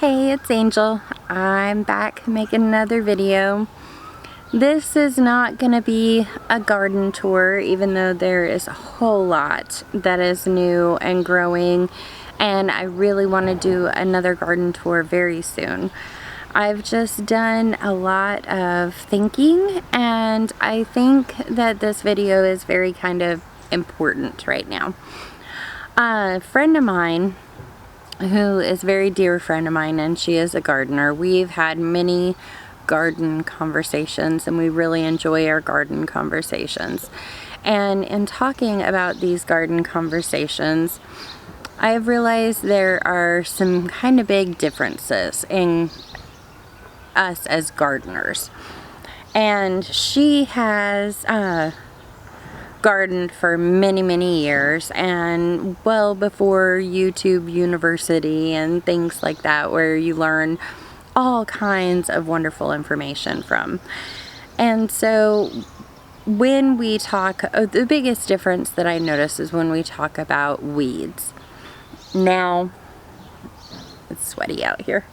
Hey, it's Angel. I'm back making another video. This is not going to be a garden tour, even though there is a whole lot that is new and growing, and I really want to do another garden tour very soon. I've just done a lot of thinking, and I think that this video is very kind of important right now. A friend of mine who is a very dear friend of mine, and she is a gardener. We've had many garden conversations, and we really enjoy our garden conversations. And in talking about these garden conversations, I have realized there are some kind of big differences in us as gardeners. And she has gardened for many years, and well before YouTube University and things like that, where you learn all kinds of wonderful information from. And so when we talk, the biggest difference that I notice is when we talk about weeds. Now, it's sweaty out here.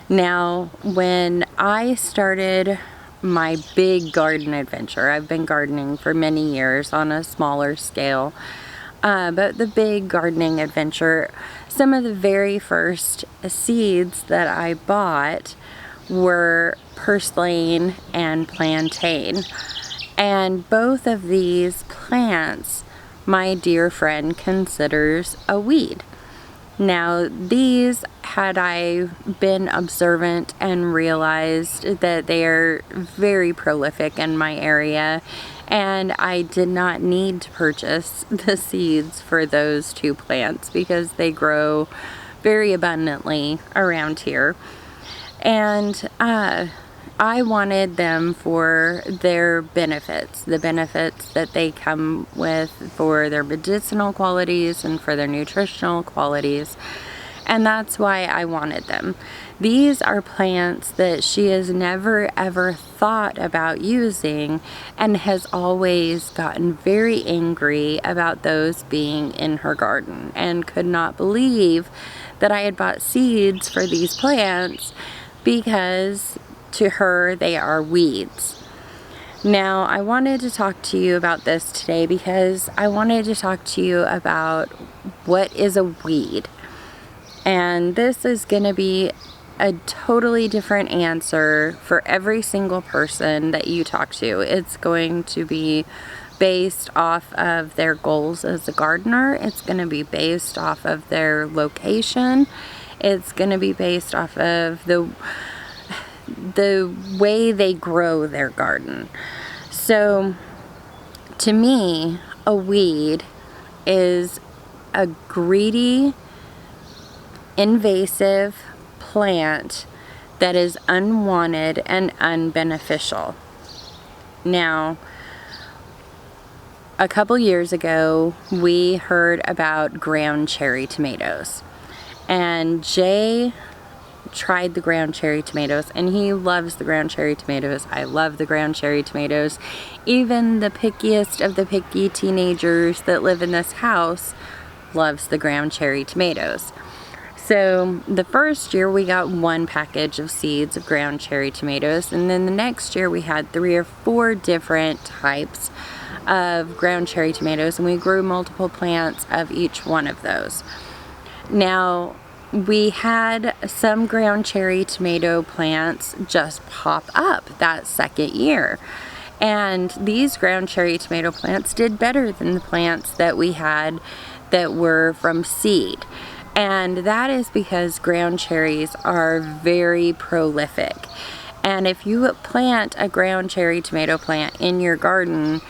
Now, when I started my big garden adventure, I've been gardening for many years on a smaller scale, but the big gardening adventure, some of the very first seeds that I bought were purslane and plantain, and both of these plants my dear friend considers a weed. Now, these, had I been observant and realized that they are very prolific in my area, and I did not need to purchase the seeds for those two plants because they grow very abundantly around here. And I wanted them for their benefits, the benefits that they come with for their medicinal qualities and for their nutritional qualities. And that's why I wanted them. These are plants that she has never ever thought about using, and has always gotten very angry about those being in her garden, and could not believe that I had bought seeds for these plants because to her they are weeds. Now, I wanted to talk to you about this today because I wanted to talk to you about what is a weed. And this is going to be a totally different answer for every single person that you talk to. It's going to be based off of their goals as a gardener. It's going to be based off of their location. It's going to be based off of the way they grow their garden. So, to me, a weed is a greedy, invasive plant that is unwanted and unbeneficial. Now, a couple years ago, we heard about ground cherry tomatoes, and Jay tried the ground cherry tomatoes, and he loves the ground cherry tomatoes. I love the ground cherry tomatoes. Even the pickiest of the picky teenagers that live in this house loves the ground cherry tomatoes. So the first year we got one package of seeds of ground cherry tomatoes, and then the next year we had 3 or 4 different types of ground cherry tomatoes, and we grew multiple plants of each one of those. Now, we had some ground cherry tomato plants just pop up that second year, and these ground cherry tomato plants did better than the plants that we had that were from seed. And that is because ground cherries are very prolific. And if you plant a ground cherry tomato plant in your garden,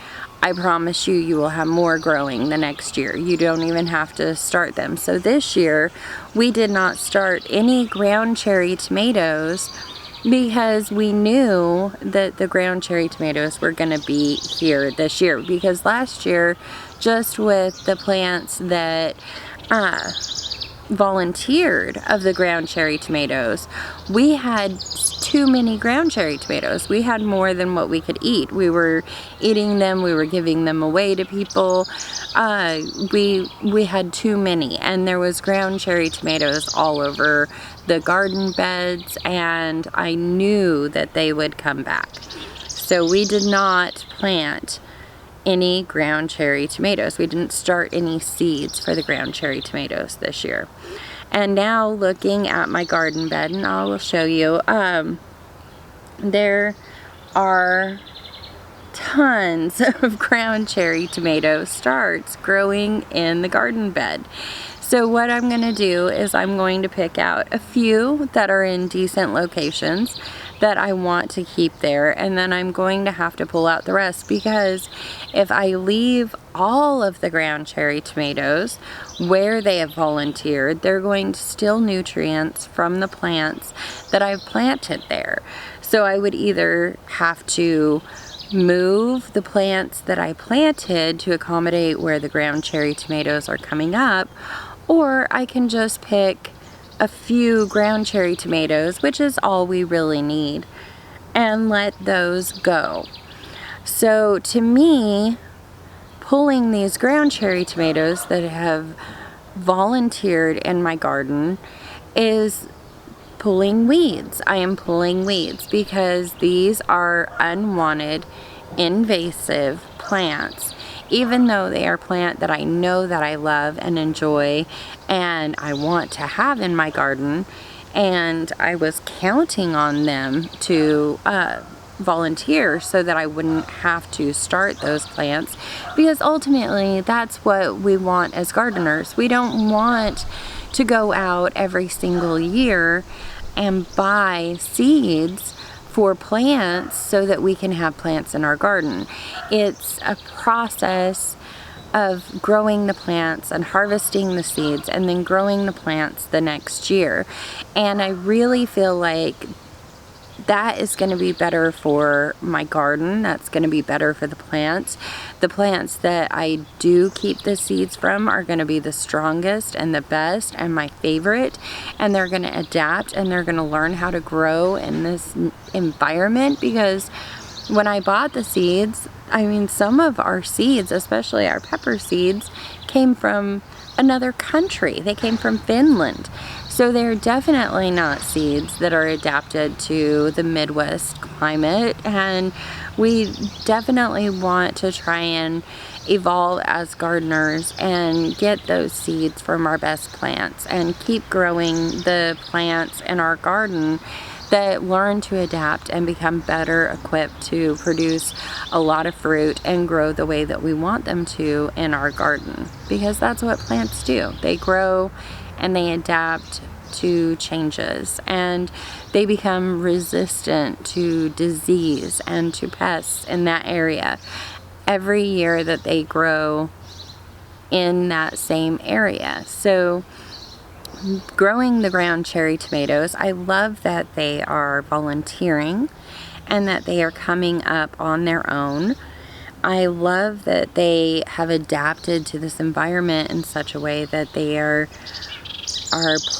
I promise you, you will have more growing the next year. You don't even have to start them. So this year, we did not start any ground cherry tomatoes because we knew that the ground cherry tomatoes were going to be here this year. Because last year, just with the plants that volunteered of the ground cherry tomatoes, we had too many ground cherry tomatoes. We had more than what we could eat. We were eating them, we were giving them away to people. we had too many, and there was ground cherry tomatoes all over the garden beds, and I knew that they would come back. So we did not plant any ground cherry tomatoes. We didn't start any seeds for the ground cherry tomatoes this year. And now looking at my garden bed, and I will show you, there are tons of ground cherry tomato starts growing in the garden bed. So what I'm going to do is I'm going to pick out a few that are in decent locations that I want to keep there, and then I'm going to have to pull out the rest, because if I leave all of the ground cherry tomatoes where they have volunteered, they're going to steal nutrients from the plants that I've planted there. So I would either have to move the plants that I planted to accommodate where the ground cherry tomatoes are coming up, or I can just pick a few ground cherry tomatoes, which is all we really need, and let those go. So to me, pulling these ground cherry tomatoes that have volunteered in my garden is pulling weeds. I am pulling weeds because these are unwanted, invasive plants. Even though they are plant that I know that I love and enjoy and I want to have in my garden, and I was counting on them to volunteer so that I wouldn't have to start those plants, because ultimately that's what we want as gardeners. We don't want to go out every single year and buy seeds for plants so that we can have plants in our garden. It's a process of growing the plants and harvesting the seeds and then growing the plants the next year. And I really feel like that is going to be better for my garden. That's going to be better for the plants. The plants that I do keep the seeds from are going to be the strongest and the best and my favorite, and they're going to adapt and they're going to learn how to grow in this environment. Because when I bought the seeds, I mean, some of our seeds, especially our pepper seeds, came from another country. They came from Finland. So they're definitely not seeds that are adapted to the Midwest climate, and we definitely want to try and evolve as gardeners and get those seeds from our best plants and keep growing the plants in our garden that learn to adapt and become better equipped to produce a lot of fruit and grow the way that we want them to in our garden, because that's what plants do. They grow and they adapt to changes, and they become resistant to disease and to pests in that area every year that they grow in that same area. So growing the ground cherry tomatoes, I love that they are volunteering and that they are coming up on their own. I love that they have adapted to this environment in such a way that they are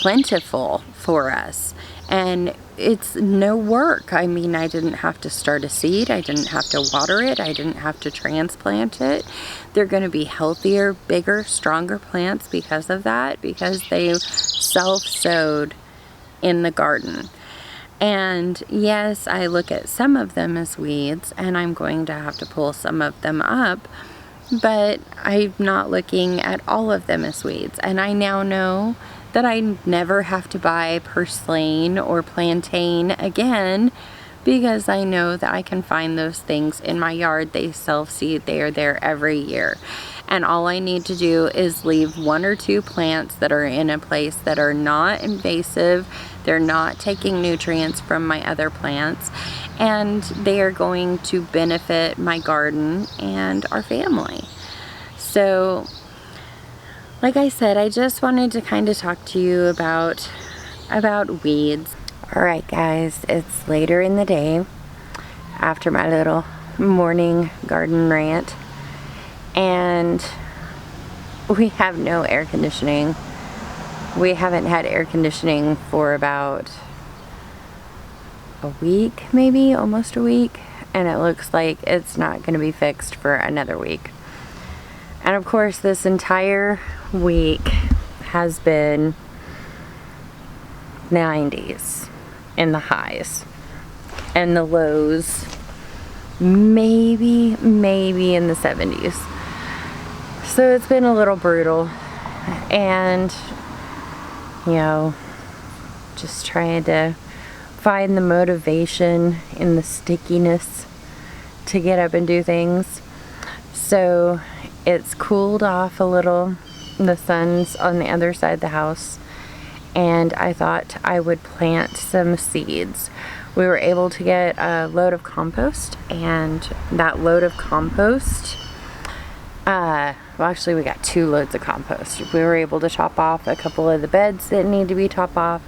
plentiful for us, and it's no work. I mean, I didn't have to start a seed, I didn't have to water it, I didn't have to transplant it. They're going to be healthier, bigger, stronger plants because of that, because they self-sowed in the garden. And yes, I look at some of them as weeds, and I'm going to have to pull some of them up, but I'm not looking at all of them as weeds. And I now know that I never have to buy purslane or plantain again, because I know that I can find those things in my yard. They self-seed, they are there every year. And all I need to do is leave one or two plants that are in a place that are not invasive, they're not taking nutrients from my other plants, and they are going to benefit my garden and our family. So like I said, I just wanted to kind of talk to you about weeds. Alright guys, it's later in the day after my little morning garden rant, and we have no air conditioning. We haven't had air conditioning for about a week, maybe almost a week, and it looks like it's not going to be fixed for another week. And of course, this entire week has been 90s in the highs, and the lows maybe in the 70s. So it's been a little brutal, and you know, just trying to find the motivation in the stickiness to get up and do things. So it's cooled off a little. The sun's on the other side of the house, and I thought I would plant some seeds. We were able to get a load of compost, and that load of compost, well, actually we got 2 loads of compost. We were able to chop off a couple of the beds that need to be chopped off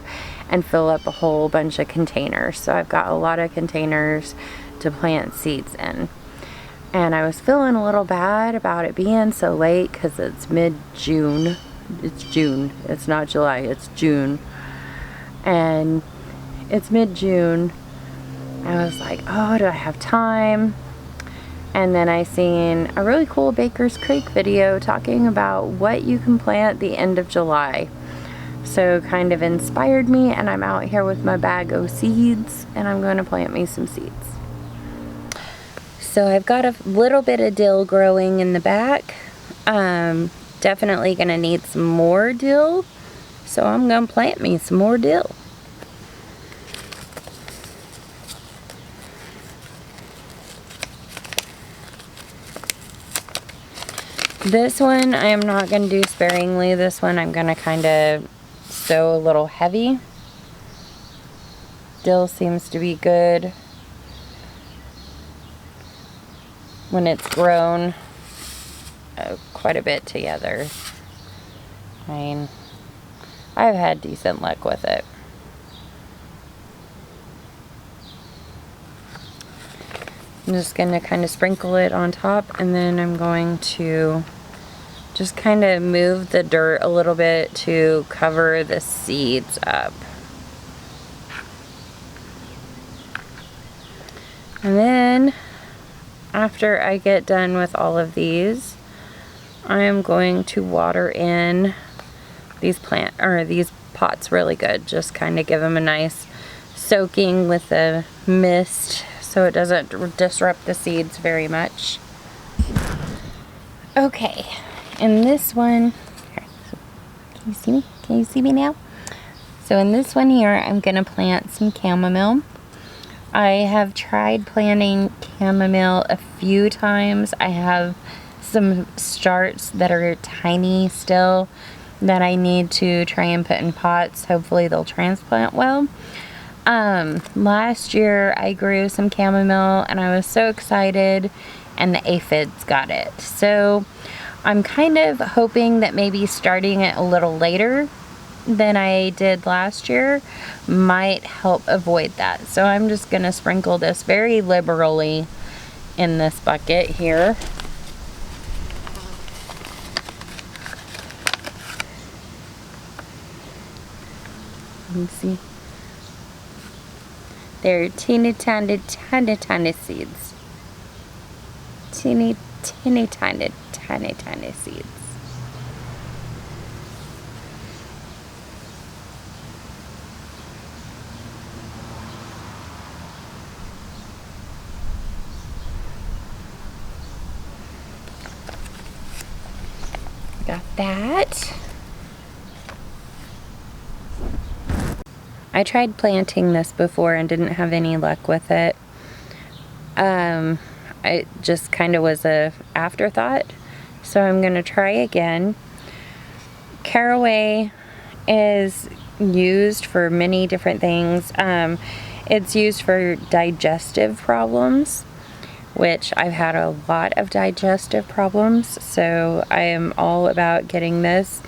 and fill up a whole bunch of containers. So I've got a lot of containers to plant seeds in. And I was feeling a little bad about it being so late because it's mid-June. It's June. It's not July. It's June. And it's mid-June. I was like, oh, do I have time? And then I seen a really cool Baker's Creek video talking about what you can plant the end of July. So kind of inspired me, and I'm out here with my bag of seeds, and I'm going to plant me some seeds. So I've got a little bit of dill growing in the back. Definitely going to need some more dill, so I'm going to plant me some more dill. This one I am not going to do sparingly. This one I'm going to kind of sow a little heavy. Dill seems to be good when it's grown quite a bit together. I mean, I've had decent luck with it. I'm just going to kind of sprinkle it on top, and then I'm going to just kind of move the dirt a little bit to cover the seeds up. And then after I get done with all of these, I am going to water in these these pots really good. Just kind of give them a nice soaking with the mist so it doesn't disrupt the seeds very much. Okay, in this one, here, can you see me? Can you see me now? So in this one here, I'm gonna plant some chamomile. I have tried planting chamomile a few times. I have some starts that are tiny still that I need to try and put in pots. Hopefully they'll transplant well. Last year I grew some chamomile and I was so excited, and the aphids got it. So I'm kind of hoping that maybe starting it a little later than I did last year might help avoid that. So I'm just going to sprinkle this very liberally in this bucket here. You can see they're teeny tiny seeds. Teeny tiny seeds. Got that. I tried planting this before and didn't have any luck with it. It just kind of was a afterthought. So I'm going to try again. Caraway is used for many different things. It's used for digestive problems, which I've had a lot of digestive problems, so I am all about getting this.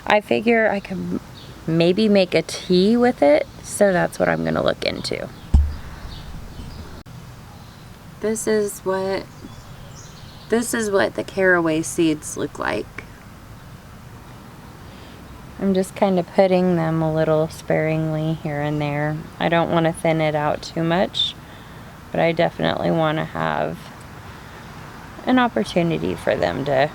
I figure I could maybe make a tea with it, so that's what I'm going to look into. This is what the caraway seeds look like. I'm just kind of putting them a little sparingly here and there. I don't want to thin it out too much, but I definitely want to have an opportunity for them to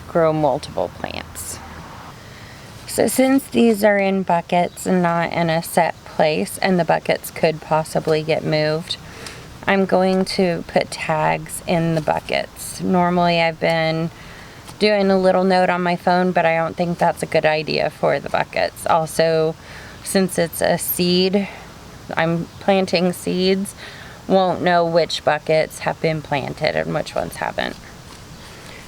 grow multiple plants. So since these are in buckets and not in a set place, and the buckets could possibly get moved, I'm going to put tags in the buckets. Normally I've been doing a little note on my phone, but I don't think that's a good idea for the buckets. Also, since it's a seed, I'm planting seeds, won't know which buckets have been planted and which ones haven't.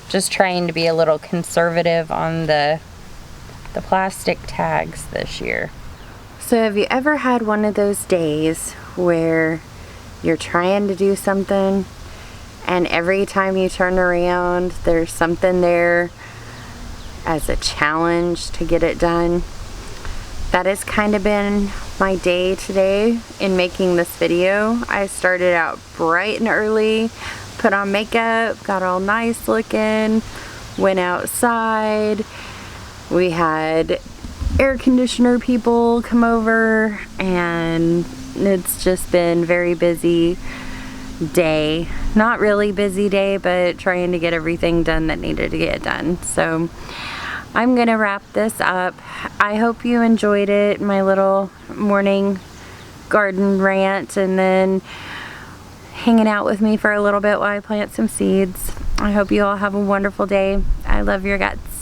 Just trying to be a little conservative on the plastic tags this year. So have you ever had one of those days where you're trying to do something and every time you turn around there's something there as a challenge to get it done? That has kind of been my day today in making this video. I started out bright and early, put on makeup, got all nice looking, went outside. We had air conditioner people come over, and it's just been very busy day. Not really busy day, but trying to get everything done that needed to get done. So I'm gonna wrap this up. I hope you enjoyed it, my little morning garden rant, and then hanging out with me for a little bit while I plant some seeds. I hope you all have a wonderful day. I love your guts.